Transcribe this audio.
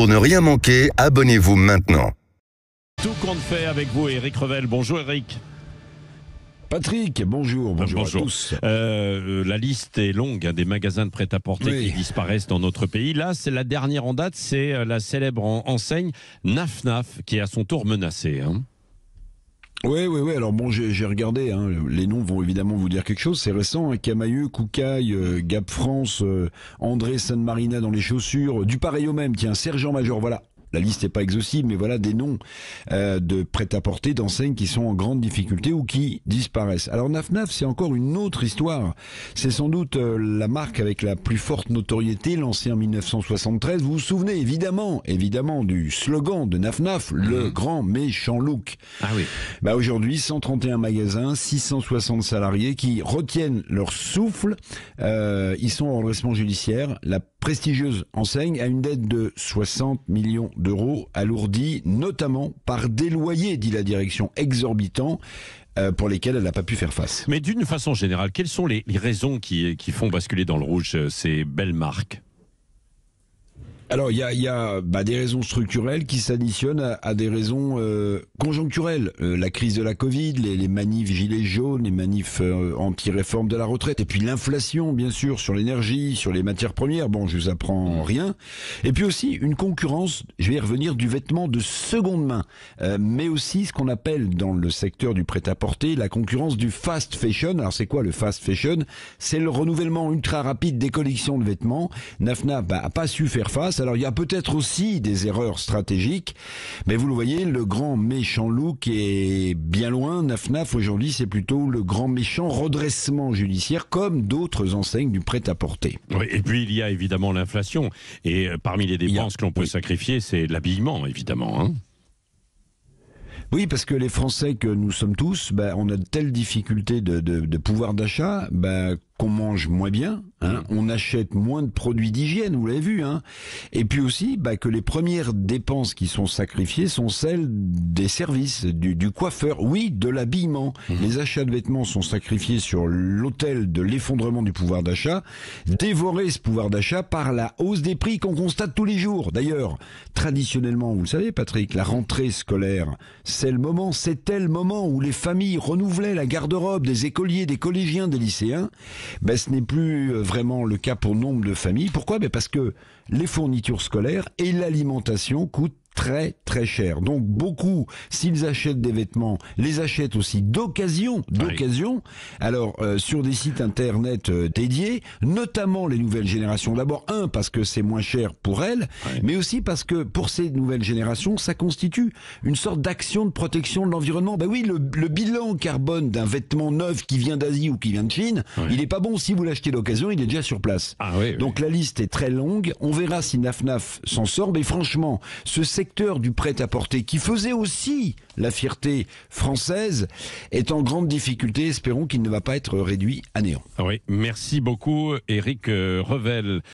Pour ne rien manquer, abonnez-vous maintenant. Tout compte fait avec vous, Éric Revel. Bonjour Éric. Patrick, bonjour à tous. La liste est longue des magasins de prêt-à-porter qui disparaissent dans notre pays. Là, c'est la dernière en date, c'est la célèbre enseigne Naf Naf qui est à son tour menacée. Oui. Alors bon, j'ai regardé. Les noms vont évidemment vous dire quelque chose. C'est récent. Camailleux, Koukaï, Gap France, André San Marina dans les chaussures. Du pareil au même. Tiens, Sergent-Major. Voilà. La liste n'est pas exhaustive, mais voilà des noms de prêt-à-porter, d'enseignes qui sont en grande difficulté ou qui disparaissent. Alors Naf Naf, c'est encore une autre histoire. C'est sans doute la marque avec la plus forte notoriété, lancée en 1973. Vous vous souvenez évidemment du slogan de Naf Naf, le grand méchant look. Ah oui. Aujourd'hui, 131 magasins, 660 salariés qui retiennent leur souffle. Ils sont en redressement judiciaire. La prestigieuse enseigne a une dette de 60 millions d'euros, alourdie notamment par des loyers, dit la direction, exorbitants, pour lesquels elle n'a pas pu faire face. Mais d'une façon générale, quelles sont les raisons qui font basculer dans le rouge ces belles marques ? Alors il y a des raisons structurelles qui s'additionnent à des raisons conjoncturelles. La crise de la Covid, les manifs gilets jaunes, les manifs anti-réforme de la retraite, et puis l'inflation bien sûr sur l'énergie, sur les matières premières. Bon, je vous apprends rien. Et puis aussi une concurrence, je vais y revenir, du vêtement de seconde main, mais aussi ce qu'on appelle dans le secteur du prêt-à-porter la concurrence du fast fashion. Alors c'est quoi le fast fashion ? C'est le renouvellement ultra rapide des collections de vêtements. Naf Naf a pas su faire face. Alors il y a peut-être aussi des erreurs stratégiques, mais vous le voyez, le grand méchant look est bien loin. Naf Naf aujourd'hui, c'est plutôt le grand méchant redressement judiciaire, comme d'autres enseignes du prêt-à-porter. Oui, et puis il y a évidemment l'inflation, et parmi les dépenses que l'on peut sacrifier, c'est l'habillement évidemment. Oui, parce que les Français que nous sommes tous, on a de telles difficultés de pouvoir d'achat, qu'on mange moins bien, on achète moins de produits d'hygiène, vous l'avez vu, et puis aussi que les premières dépenses qui sont sacrifiées sont celles des services, du coiffeur, oui, de l'habillement. Les achats de vêtements sont sacrifiés sur l'autel de l'effondrement du pouvoir d'achat, dévorer ce pouvoir d'achat par la hausse des prix qu'on constate tous les jours. D'ailleurs, traditionnellement, vous le savez Patrick, la rentrée scolaire, c'était le moment où les familles renouvelaient la garde-robe des écoliers, des collégiens, des lycéens. Ce n'est plus vraiment le cas pour nombre de familles. Pourquoi ? Parce que les fournitures scolaires et l'alimentation coûtent très très cher. Donc beaucoup, s'ils achètent des vêtements, les achètent aussi d'occasion. Alors sur des sites internet dédiés, notamment les nouvelles générations. D'abord parce que c'est moins cher pour elles, mais aussi parce que pour ces nouvelles générations, ça constitue une sorte d'action de protection de l'environnement. Le bilan carbone d'un vêtement neuf qui vient d'Asie ou qui vient de Chine, il est pas bon. Si vous l'achetez d'occasion, il est déjà sur place. Donc la liste est très longue. On verra si Naf Naf s'en sort. Mais franchement, ce secteur du prêt-à-porter, qui faisait aussi la fierté française, est en grande difficulté. Espérons qu'il ne va pas être réduit à néant. Oui, merci beaucoup Éric Revel.